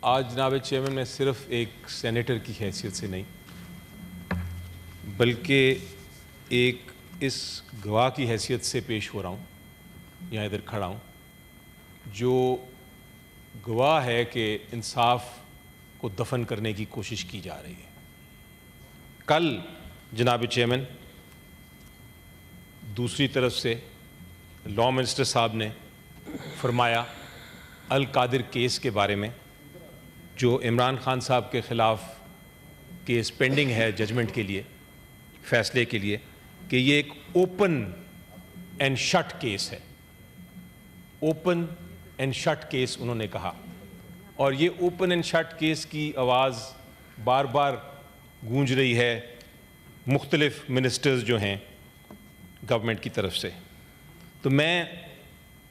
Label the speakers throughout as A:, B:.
A: آج جناب چیئرمین میں صرف ایک سینیٹر کی حیثیت سے نہیں بلکہ ایک اس گواہ کی حیثیت سے پیش ہو رہا ہوں، یہاں ادھر کھڑا ہوں، جو گواہ ہے کہ انصاف کو دفن کرنے کی کوشش کی جا رہی ہے۔ کل جناب چیئرمین دوسری طرف سے لاء منسٹر صاحب نے فرمایا القادر کیس کے بارے میں، جو عمران خان صاحب کے خلاف کیس پینڈنگ ہے ججمنٹ کے لیے، فیصلے کے لیے، کہ یہ ایک اوپن اینڈ شٹ کیس ہے۔ اوپن اینڈ شٹ کیس انہوں نے کہا، اور یہ اوپن اینڈ شٹ کیس کی آواز بار بار گونج رہی ہے مختلف منسٹرز جو ہیں گورنمنٹ کی طرف سے۔ تو میں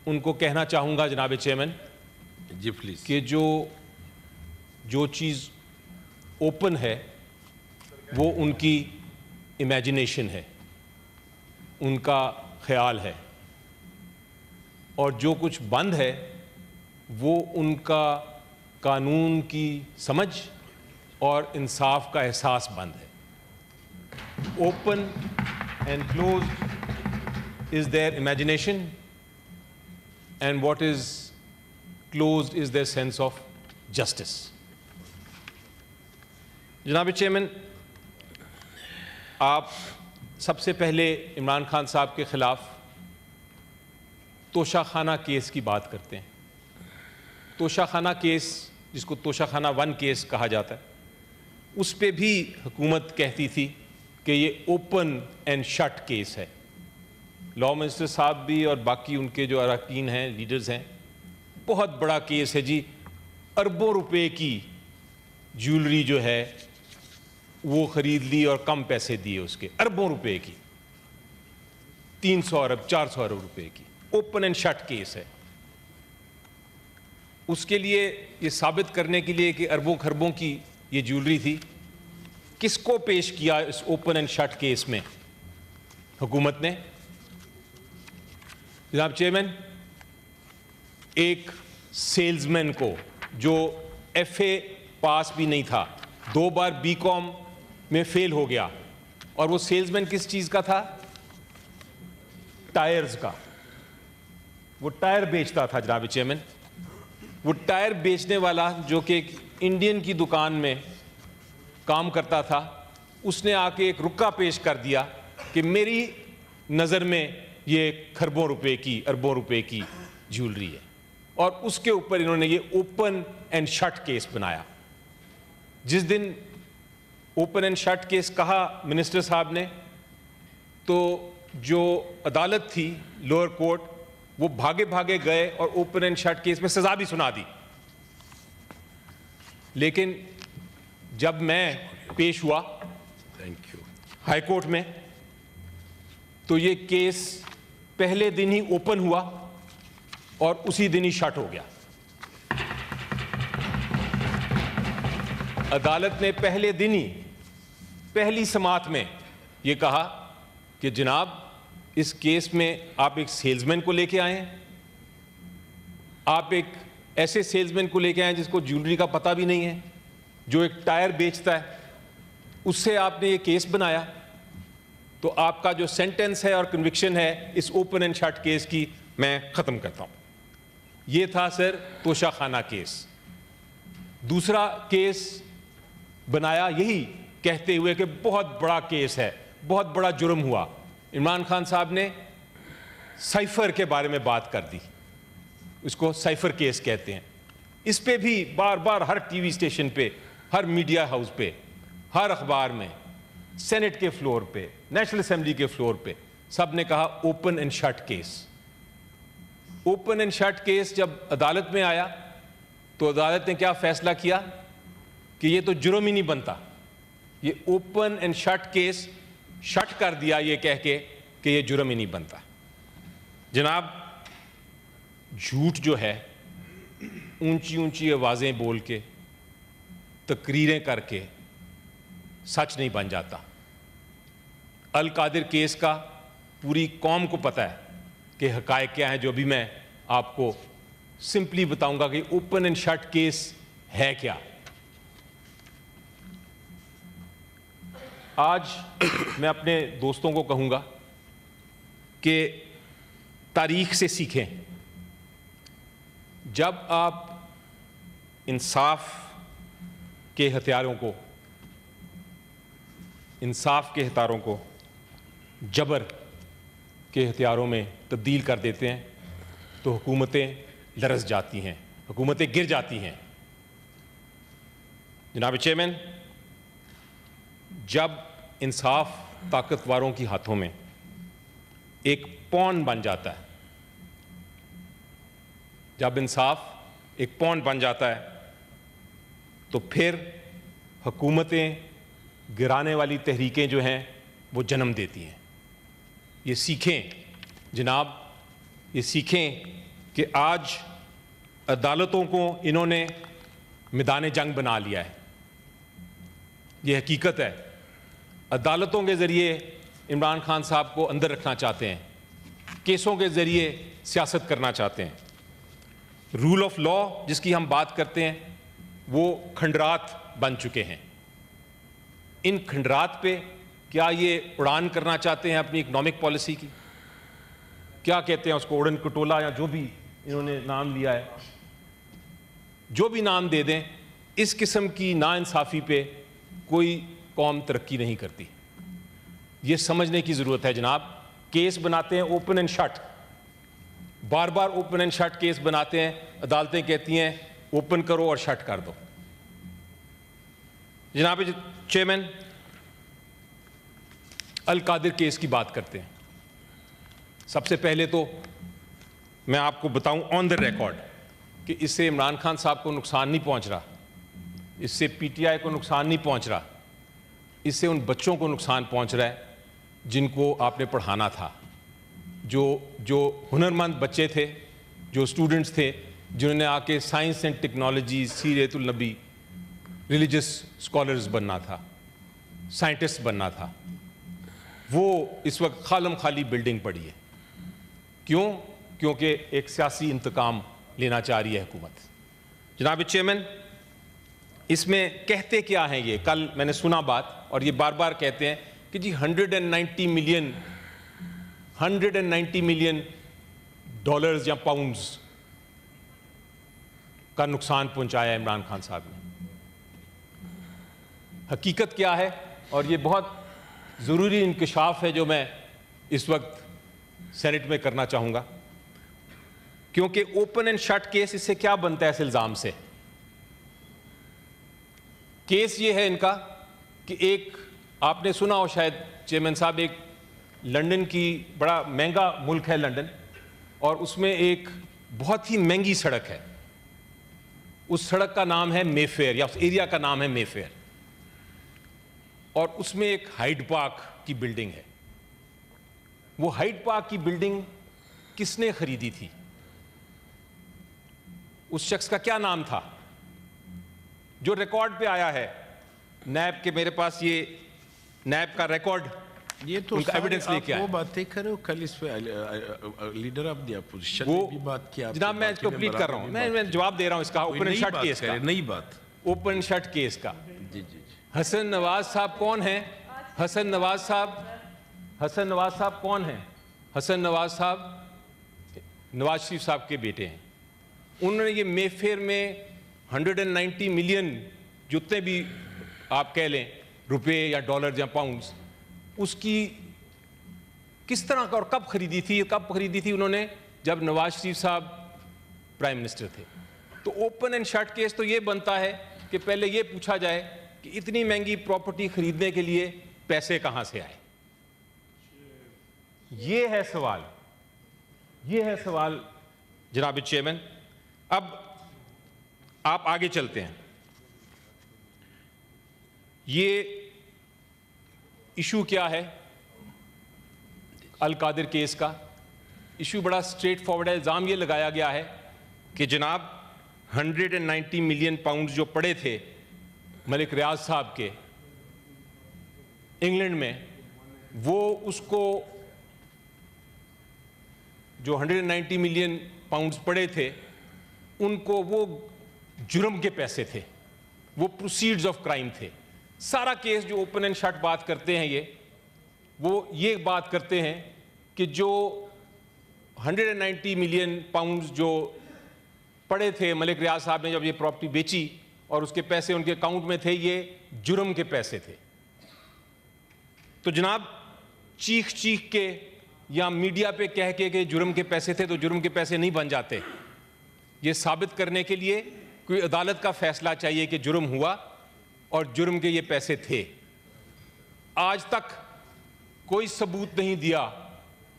A: ان کو کہنا چاہوں گا جناب چیئرمین
B: جی پلیز،
A: کہ جو چیز اوپن ہے وہ ان کی امیجنیشن ہے، ان کا خیال ہے، اور جو کچھ بند ہے وہ ان کا قانون کی سمجھ اور انصاف کا احساس بند ہے۔ Open and closed is their imagination and what is closed is their sense of justice۔ جناب چیئرمین، آپ سب سے پہلے عمران خان صاحب کے خلاف توشہ خانہ کیس کی بات کرتے ہیں۔ توشہ خانہ کیس، جس کو توشہ خانہ 1 کیس کہا جاتا ہے، اس پہ بھی حکومت کہتی تھی کہ یہ اوپن اینڈ شٹ کیس ہے۔ لاء منسٹر صاحب بھی اور باقی ان کے جو اراکین ہیں، لیڈرز ہیں، بہت بڑا کیس ہے جی، اربوں روپے کی جیولری جو ہے وہ خرید لی اور کم پیسے دیے اس کے، اربوں روپے کی، 300 ارب 400 ارب روپے کی، اوپن اینڈ شٹ کیس ہے۔ اس کے لیے یہ ثابت کرنے کے لیے کہ اربوں خربوں کی یہ جیولری تھی، کس کو پیش کیا اس اوپن اینڈ شٹ کیس میں حکومت نے؟ جناب چیئرمین، ایک سیلز مین کو جو FA پاس بھی نہیں تھا، 2 بار BCom میں فیل ہو گیا، اور وہ سیلز مین کس چیز کا تھا؟ ٹائرز کا۔ وہ ٹائر بیچتا تھا جناب چیئرمین۔ وہ ٹائر بیچنے والا جو کہ ایک انڈین کی دکان میں کام کرتا تھا، اس نے آ کے ایک رکا پیش کر دیا کہ میری نظر میں یہ کھربوں روپے کی، اربوں روپے کی جیولری ہے، اور اس کے اوپر انہوں نے یہ اوپن اینڈ شٹ کیس بنایا۔ جس دن اوپن اینڈ شٹ کیس کہا منسٹر صاحب نے، تو جو عدالت تھی لوئر کورٹ، وہ بھاگے بھاگے گئے اور اوپن اینڈ شٹ کیس میں سزا بھی سنا دی۔ لیکن جب میں پیش ہوا ہائی کورٹ میں، تو یہ کیس پہلے دن ہی اوپن ہوا اور اسی دن ہی شٹ ہو گیا۔ عدالت نے پہلے دن ہی، پہلی سماعت میں یہ کہا کہ جناب اس کیس میں آپ ایک سیلزمین کو لے کے آئے ہیں، آپ ایک ایسے سیلزمین کو لے کے آئے ہیں جس کو جیولری کا پتہ بھی نہیں ہے، جو ایک ٹائر بیچتا ہے، اس سے آپ نے یہ کیس بنایا، تو آپ کا جو سینٹنس ہے اور کنوکشن ہے اس اوپن اینڈ شٹ کیس کی میں ختم کرتا ہوں۔ یہ تھا سر توشہ خانہ کیس۔ دوسرا کیس بنایا یہی کہتے ہوئے کہ بہت بڑا کیس ہے، بہت بڑا جرم ہوا۔ عمران خان صاحب نے سائفر کے بارے میں بات کر دی، اس کو سائفر کیس کہتے ہیں۔ اس پہ بھی بار بار ہر ٹی وی اسٹیشن پہ، ہر میڈیا ہاؤس پہ، ہر اخبار میں، سینٹ کے فلور پہ، نیشنل اسمبلی کے فلور پہ، سب نے کہا open and shut case. Open and shut case جب عدالت میں آیا تو عدالت نے کیا فیصلہ کیا کہ یہ تو جرم ہی نہیں بنتا، یہ open and shut case shut کر دیا یہ کہہ کے کہ یہ جرم ہی نہیں بنتا۔ جناب، جھوٹ جو ہے اونچی اونچی آوازیں بول کے، تقریریں کر کے سچ نہیں بن جاتا۔ القادر کیس کا پوری قوم کو پتہ ہے کہ حقائق کیا ہیں، جو بھی میں آپ کو سمپلی بتاؤں گا کہ اوپن اینڈ شٹ کیس ہے کیا؟ آج میں اپنے دوستوں کو کہوں گا کہ تاریخ سے سیکھیں. جب آپ انصاف کے ہتھیاروں کو جبر کے ہتھیاروں میں تبدیل کر دیتے ہیں تو حکومتیں لرز جاتی ہیں, حکومتیں گر جاتی ہیں. جناب چیئرمین, جب انصاف طاقتوروں کی ہاتھوں میں ایک پون بن جاتا ہے, جب انصاف ایک پون بن جاتا ہے تو پھر حکومتیں گرانے والی تحریکیں جو ہیں وہ جنم دیتی ہیں. یہ سیکھیں جناب, یہ سیکھیں کہ آج عدالتوں کو انہوں نے میدان جنگ بنا لیا ہے. یہ حقیقت ہے. عدالتوں کے ذریعے عمران خان صاحب کو اندر رکھنا چاہتے ہیں, کیسوں کے ذریعے سیاست کرنا چاہتے ہیں. رول آف لا جس کی ہم بات کرتے ہیں وہ کھنڈرات بن چکے ہیں. ان کھنڈرات پہ کیا یہ اڑان کرنا چاہتے ہیں اپنی اکنامک پالیسی کی؟ کیا کہتے ہیں اس کو, اڑن کٹولا یا جو بھی انہوں نے نام لیا ہے, جو بھی نام دے دیں, اس قسم کی ناانصافی پہ کوئی قوم ترقی نہیں کرتی. یہ سمجھنے کی ضرورت ہے جناب. کیس بناتے ہیں اوپن اینڈ شٹ, بار بار اوپن اینڈ شٹ کیس بناتے ہیں, عدالتیں کہتی ہیں اوپن کرو اور شٹ کر دو. جناب چیئرمین, القادر کیس کی بات کرتے ہیں. سب سے پہلے تو میں آپ کو بتاؤں آن دا ریکارڈ کہ اس سے عمران خان صاحب کو نقصان نہیں پہنچ رہا, اس سے پی ٹی آئی کو نقصان نہیں پہنچ رہا, اس سے ان بچوں کو نقصان پہنچ رہا ہے جن کو آپ نے پڑھانا تھا, جو ہنرمند بچے تھے, جو اسٹوڈنٹس تھے جنہوں نے آ کے سائنس اینڈ ٹیکنالوجی, سیرت النبی, ریلیجس اسکالرز بننا تھا, سائنٹسٹ بننا تھا, وہ اس وقت خالم خالی بلڈنگ پڑی ہے. کیوں؟ کیونکہ ایک سیاسی انتقام لینا چاہ رہی ہے حکومت. جناب چیئرمین, اس میں کہتے کیا ہیں یہ؟ کل میں نے سنا بات, اور یہ بار بار کہتے ہیں کہ جی 190 ملین ڈالرز یا پاؤنڈز کا نقصان پہنچایا ہے عمران خان صاحب نے. حقیقت کیا ہے؟ اور یہ بہت ضروری انکشاف ہے جو میں اس وقت سینٹ میں کرنا چاہوں گا, کیونکہ اوپن اینڈ شٹ کیس اس سے کیا بنتا ہے اس الزام سے؟ کیس یہ ہے ان کا کہ ایک, آپ نے سنا ہو شاید چیئرمین صاحب, ایک لنڈن کی, بڑا مہنگا ملک ہے لنڈن, اور اس میں ایک بہت ہی مہنگی سڑک ہے. اس سڑک کا نام ہے مے فیئر, یا اس ایریا کا نام ہے مے فیئر, اور اس میں ایک ہائیڈ پارک کی بلڈنگ ہے. وہ ہائیڈ پارک کی بلڈنگ کس نے خریدی تھی؟ اس شخص کا کیا نام تھا؟ جو ریکارڈ پہ آیا ہے نیب کے, میرے پاس یہ نیب کا ریکارڈ,
B: یہ تو
A: ایویڈنس لے کے آئے.
B: وہ باتیں کرو, کل اس پہ لیڈر آف دی اپوزیشن نے بھی بات کیا.
A: جناب میں کمپلیٹ کر رہا ہوں, میں جواب دے رہا ہوں اس کا. اوپن اینڈ شٹ کیس کا,
B: نئی بات,
A: اوپن اینڈ شٹ کیس کا.
B: جی جی.
A: حسن نواز صاحب کون ہیں؟ حسن نواز صاحب کون ہیں؟ حسن نواز صاحب نواز شریف صاحب کے بیٹے ہیں. انہوں نے یہ مے فیئر میں 190 ملین جتنے بھی آپ کہہ لیں روپے یا ڈالر یا پاؤنڈز, اس کی کس طرح اور کب خریدی تھی؟ کب خریدی تھی انہوں نے؟ جب نواز شریف صاحب پرائم منسٹر تھے. تو اوپن اینڈ شٹ کیس تو یہ بنتا ہے کہ پہلے یہ پوچھا جائے کہ اتنی مہنگی پراپرٹی خریدنے کے لیے پیسے کہاں سے آئے. یہ ہے سوال, یہ ہے سوال جناب چیئرمین. اب آپ آگے چلتے ہیں. یہ ایشو کیا ہے القادر کیس کا؟ ایشو بڑا سٹریٹ فارورڈ ہے. الزام یہ لگایا گیا ہے کہ جناب 190 ملین پاؤنڈ جو پڑے تھے ملک ریاض صاحب کے انگلینڈ میں, وہ اس کو جو 190 ملین پاؤنڈز پڑے تھے ان کو وہ جرم کے پیسے تھے, وہ پروسیڈز آف کرائم تھے. سارا کیس جو اوپن اینڈ شٹ بات کرتے ہیں وہ یہ بات کرتے ہیں کہ جو 190 ملین پاؤنڈز جو پڑے تھے ملک ریاض صاحب نے جب یہ پراپرٹی بیچی اور اس کے پیسے ان کے اکاؤنٹ میں تھے, یہ جرم کے پیسے تھے. تو جناب چیخ کے یا میڈیا پہ کہہ کے کہ جرم کے پیسے تھے تو جرم کے پیسے نہیں بن جاتے. یہ ثابت کرنے کے لیے کوئی عدالت کا فیصلہ چاہیے کہ جرم ہوا اور جرم کے یہ پیسے تھے. آج تک کوئی ثبوت نہیں دیا,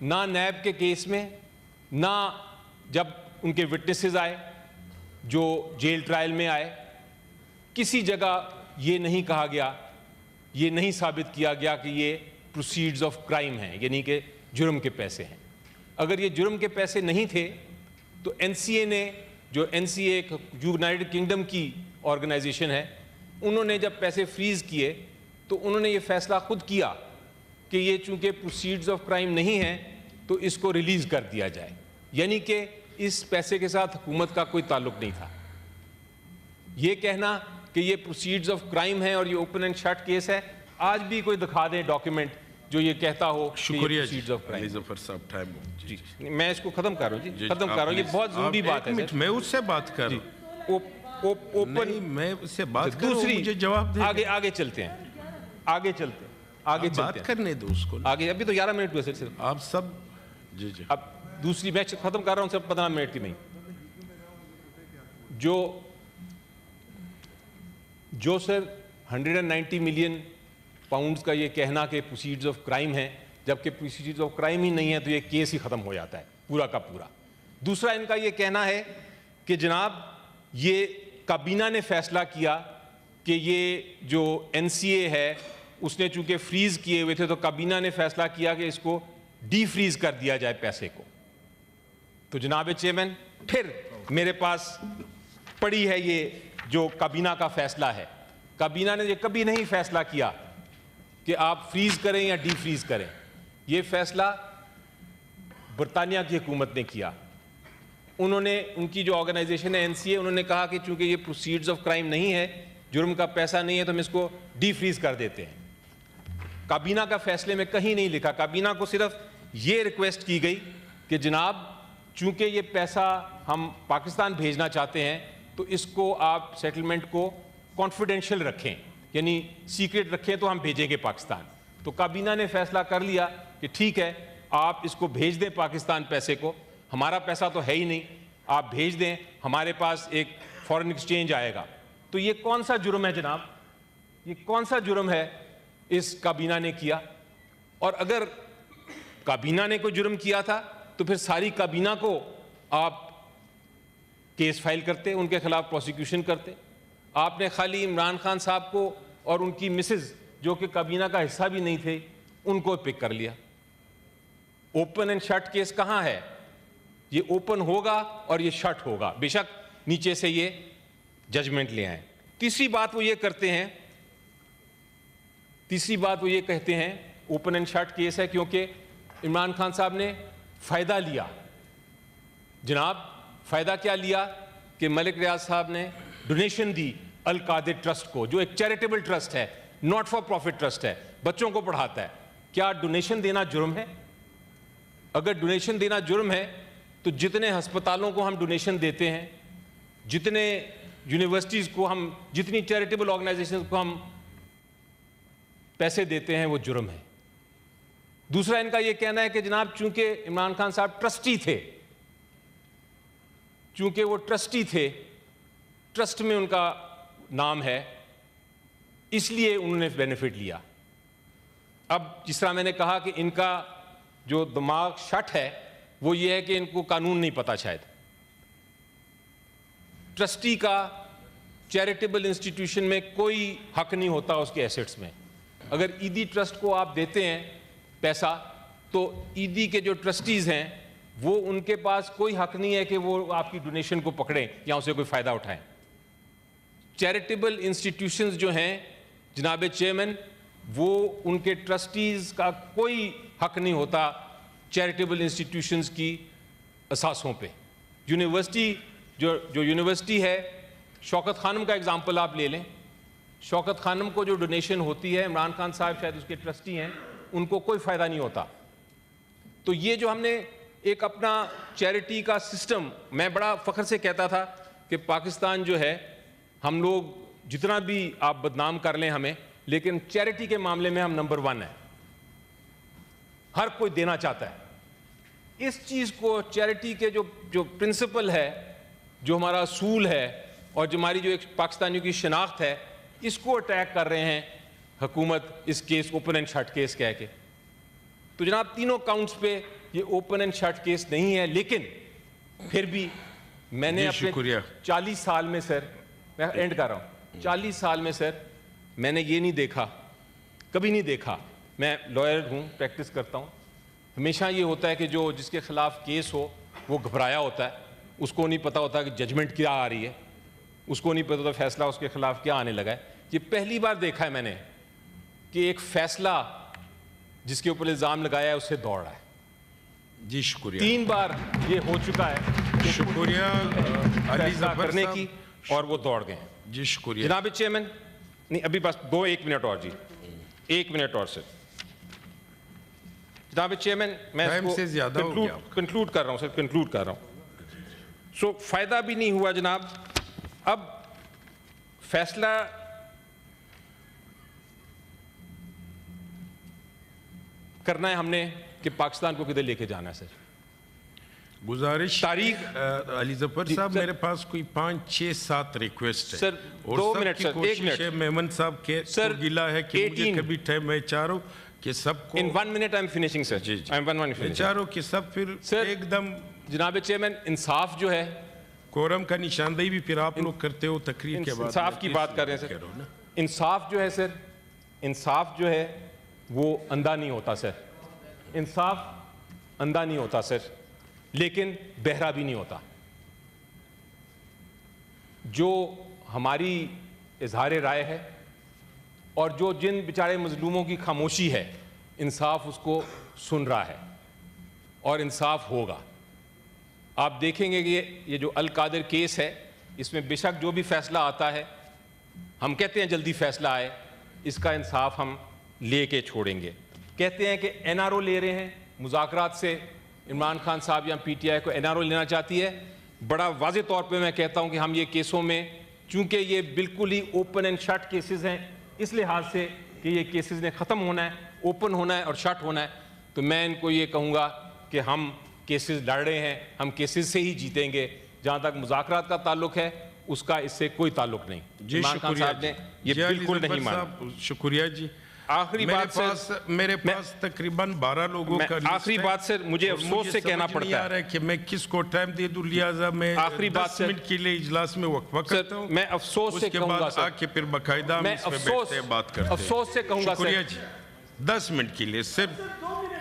A: نہ نیب کے کیس میں, نہ جب ان کے وٹنسز آئے جو جیل ٹرائل میں آئے, کسی جگہ یہ نہیں کہا گیا, یہ نہیں ثابت کیا گیا کہ یہ پروسیڈز آف کرائم ہیں, یعنی کہ جرم کے پیسے ہیں. اگر یہ جرم کے پیسے نہیں تھے تو این سی اے نے, جو این سی اے ایک یونائٹڈ کنگڈم کی آرگنائزیشن ہے, انہوں نے جب پیسے فریز کیے تو انہوں نے یہ فیصلہ خود کیا کہ یہ چونکہ پروسیڈز آف کرائم نہیں ہیں تو اس کو ریلیز کر دیا جائے, یعنی کہ اس پیسے کے ساتھ حکومت کا کوئی تعلق نہیں تھا. یہ کہنا کہ یہ پروسیڈز آف کرائم ہے اور یہ اوپن اینڈ شٹ کیس ہے, آج بھی کوئی دکھا دیں ڈاکیومنٹ جو یہ کہتا ہو.
B: شکریہ
A: جی, میں اس کو ختم کر رہا ہوں, ختم کر رہا ہوں, یہ بہت ضروری بات ہے.
B: میں اس سے بات کر رہا ہوں, میں اس سے بات کر رہا ہوں, مجھے جواب دیں.
A: آگے چلتے ہیں, آگے چلتے ہیں, آگے
B: بات کرنے دو اس کو.
A: آگے ابھی تو 11 منٹ ہوئے صرف.
B: آپ سب جی
A: اب دوسری میچ ختم کر رہا ہوں, صرف 15 منٹ کی نہیں. جو سر 190 ملین پاؤنڈز کا یہ کہنا کہ پروسیڈز آف کرائم ہیں, جبکہ پروسیڈز آف کرائم ہی نہیں ہے تو یہ کیس ہی ختم ہو جاتا ہے پورا کا پورا. دوسرا ان کا یہ کہنا ہے کہ جناب یہ کابینہ نے فیصلہ کیا کہ یہ جو این سی اے ہے اس نے چونکہ فریز کیے ہوئے تھے تو کابینہ نے فیصلہ کیا کہ اس کو ڈی فریز کر دیا جائے پیسے کو. تو جناب چیئرمین, پھر میرے پاس پڑی ہے یہ جو کابینہ کا فیصلہ ہے. کابینہ نے یہ کبھی نہیں فیصلہ کیا کہ آپ فریز کریں یا ڈی فریز کریں, یہ فیصلہ برطانیہ کی حکومت نے کیا. انہوں نے, ان کی جو آرگنائزیشن ہے این سی اے, انہوں نے کہا کہ چونکہ یہ پروسیڈز آف کرائم نہیں ہے, جرم کا پیسہ نہیں ہے, تو ہم اس کو ڈی فریز کر دیتے ہیں. کابینہ کا فیصلے میں کہیں نہیں لکھا. کابینہ کو صرف یہ ریکویسٹ کی گئی کہ جناب چونکہ یہ پیسہ ہم پاکستان بھیجنا چاہتے ہیں تو اس کو آپ سیٹلمنٹ کو کانفیڈینشیل رکھیں, یعنی سیکرٹ رکھیں تو ہم بھیجیں گے پاکستان. تو کابینہ نے فیصلہ کر لیا کہ ٹھیک ہے آپ اس کو بھیج دیں پاکستان پیسے کو, ہمارا پیسہ تو ہے ہی نہیں, آپ بھیج دیں, ہمارے پاس ایک فورن ایکسچینج آئے گا. تو یہ کون سا جرم ہے جناب, یہ کون سا جرم ہے اس کابینہ نے کیا؟ اور اگر کابینہ نے کوئی جرم کیا تھا تو پھر ساری کابینہ کو آپ کیس فائل کرتے, ان کے خلاف پروسیکیوشن کرتے. آپ نے خالی عمران خان صاحب کو اور ان کی مسز جو کہ کابینہ کا حصہ بھی نہیں تھے ان کو پک کر لیا. اوپن اینڈ شٹ کیس کہاں ہے؟ یہ اوپن ہوگا اور یہ شٹ ہوگا, بے شک نیچے سے یہ ججمنٹ لے آئیں. تیسری بات وہ یہ کرتے ہیں, تیسری بات وہ یہ کہتے ہیں اوپن اینڈ شٹ کیس ہے کیونکہ عمران خان صاحب نے فائدہ لیا. جناب فائدہ کیا لیا کہ ملک ریاض صاحب نے ڈونیشن دی القادر ٹرسٹ کو, جو ایک چیریٹیبل ٹرسٹ ہے, ناٹ فار پروفٹ ٹرسٹ ہے, بچوں کو پڑھاتا ہے. کیا ڈونیشن دینا جرم ہے؟ اگر ڈونیشن دینا جرم ہے تو جتنے ہسپتالوں کو ہم ڈونیشن دیتے ہیں, جتنے یونیورسٹیز کو ہم, جتنی چیریٹیبل آرگنائزیشن کو ہم پیسے دیتے ہیں وہ جرم ہے. دوسرا ان کا یہ کہنا ہے کہ جناب چونکہ عمران خان صاحب ٹرسٹی تھے, چونکہ وہ ٹرسٹی تھے, ٹرسٹ میں ان کا نام ہے, اس لیے انہوں نے بینیفٹ لیا. اب جس طرح میں نے کہا کہ ان کا جو دماغ شٹ ہے وہ یہ ہے کہ ان کو قانون نہیں پتا. شاید ٹرسٹی کا چیریٹیبل انسٹیٹیوشن میں کوئی حق نہیں ہوتا اس کے ایسٹس میں. اگر ایدی ٹرسٹ کو آپ دیتے ہیں پیسہ تو ایدی کے جو ٹرسٹیز ہیں وہ, ان کے پاس کوئی حق نہیں ہے کہ وہ آپ کی ڈونیشن کو پکڑیں یا اسے کوئی فائدہ اٹھائیں. چیریٹیبل انسٹیٹیوشنز جو ہیں جناب چیئرمین, وہ ان کے ٹرسٹیز کا کوئی حق نہیں ہوتا چیریٹیبل انسٹیٹیوشنز کی اساسوں پہ. یونیورسٹی جو یونیورسٹی ہے, شوکت خانم کا اگزامپل آپ لے لیں. شوکت خانم کو جو ڈونیشن ہوتی ہے, عمران خان صاحب شاید اس کے ٹرسٹی ہیں, ان کو کوئی فائدہ نہیں ہوتا. تو یہ جو ہم نے ایک اپنا چیریٹی کا سسٹم, میں بڑا فخر سے کہتا تھا کہ پاکستان جو ہے, ہم لوگ جتنا بھی آپ بدنام کر لیں ہمیں, لیکن چیریٹی کے معاملے میں ہم نمبر 1 ہیں. ہر کوئی دینا چاہتا ہے. اس چیز کو, چیریٹی کے جو پرنسپل ہے, جو ہمارا اصول ہے, اور جو ہماری جو ایک پاکستانیوں کی شناخت ہے, اس کو اٹیک کر رہے ہیں حکومت اس case open and shut case کہہ کے. تو جناب تینوں کاؤنٹس پہ یہ اوپن اینڈ شٹ کیس نہیں ہے, لیکن پھر بھی میں نے اپنے 40 سال میں سر, میں اینڈ کر رہا ہوں, 40 سال میں سر میں نے یہ نہیں دیکھا, کبھی نہیں دیکھا, میں لائر ہوں, پریکٹس کرتا ہوں, ہمیشہ یہ ہوتا ہے کہ جو جس کے خلاف کیس ہو وہ گھبرایا ہوتا ہے, اس کو نہیں پتہ ہوتا کہ ججمنٹ کیا آ رہی ہے, اس کو نہیں پتہ ہوتا فیصلہ اس کے خلاف کیا آنے لگا ہے. یہ پہلی بار دیکھا ہے میں نے کہ ایک فیصلہ جس کے اوپر الزام لگایا ہے اس سے دوڑ رہا ہے.
B: جی شکریہ.
A: 3 بار یہ ہو چکا ہے,
B: شکریہ علی ظفر
A: کرنے
B: صاحب
A: کی, اور وہ دوڑ گئے ہیں.
B: جی شکریہ
A: جناب چیئرمین, نہیں ابھی بس 1 منٹ اور, جی 1 منٹ اور سر. جناب چیئرمین میں کنکلوڈ کر رہا ہوں سر, کنکلوڈ کر رہا ہوں. سو فائدہ بھی نہیں ہوا جناب. اب فیصلہ کرنا ہے ہم نے کہ پاکستان کو کدھر لے کے جانا ہے سر.
B: گزارش
A: تاریخ
B: علی ظفر صاحب, میرے پاس کوئی 5 6 7 ریکویسٹ ہے
A: سر. 2 منٹ سر, 1 منٹ.
B: میمن صاحب کے گلا ہے کہ مجھے کبھی ٹائم, میں چاہ رہا ہوں کہ سب کو
A: in 1 minute I'm finishing sir. I'm 1 minute finishing.
B: چاہ رہا ہوں کہ سب پھر ایک دم.
A: جناب چیئرمین, انصاف جو ہے,
B: کورم کا نشاندہی بھی پھر آپ لوگ کرتے ہو تقریر کے بعد.
A: انصاف کی بات کر رہے ہیں سر. انصاف جو ہے سر, انصاف جو ہے وہ اندھا نہیں ہوتا سر. انصاف اندھا نہیں ہوتا سر, لیکن بہرا بھی نہیں ہوتا. جو ہماری اظہار رائے ہے اور جو جن بیچارے مظلوموں کی خاموشی ہے, انصاف اس کو سن رہا ہے اور انصاف ہوگا. آپ دیکھیں گے کہ یہ جو القادر کیس ہے, اس میں بے شک جو بھی فیصلہ آتا ہے, ہم کہتے ہیں جلدی فیصلہ آئے, اس کا انصاف ہم لے کے چھوڑیں گے. کہتے ہیں کہ این آر او لے رہے ہیں مذاکرات سے, عمران خان صاحب یا پی ٹی آئی کو این آر او لینا چاہتی ہے. بڑا واضح طور پہ میں کہتا ہوں کہ ہم یہ کیسوں میں, چونکہ یہ بالکل ہی اوپن اینڈ شٹ کیسز ہیں, اس لحاظ سے کہ یہ کیسز نے ختم ہونا ہے, اوپن ہونا ہے اور شٹ ہونا ہے, تو میں ان کو یہ کہوں گا کہ ہم کیسز لڑ رہے ہیں, ہم کیسز سے ہی جیتیں گے. جہاں تک مذاکرات کا تعلق ہے اس کا اس سے کوئی تعلق نہیں. عمران خان صاحب نے یہ بالکل نہیں مانا.
B: شکریہ جی.
A: آخری بات سر,
B: میرے پاس تقریباً 12 لوگوں کا
A: آخری بات سر, مجھے افسوس سے کہنا پڑتا ہے
B: کہ میں کس کو ٹائم دے دوں, لہٰذا میں
A: آخری بات
B: 10 منٹ کے لیے اجلاس میں وقفہ کرتا ہوں.
A: میں افسوس سے کہوں گا سر,
B: آ کے پھر باقاعدہ ہم اس پہ بیٹھتے ہیں, بات کرتے ہیں.
A: افسوس سے کہوں گا سر.
B: شکریہ جی. 10 منٹ کے لیے صرف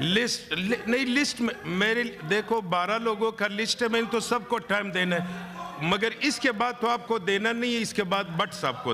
B: لسٹ نہیں, لسٹ میں میرے دیکھو 12 لوگوں کا لسٹ ہے, میں نے تو سب کو ٹائم دینا ہے, مگر اس کے بعد تو آپ کو دینا نہیں ہے, اس کے بعد بٹ صاحب کو دینا.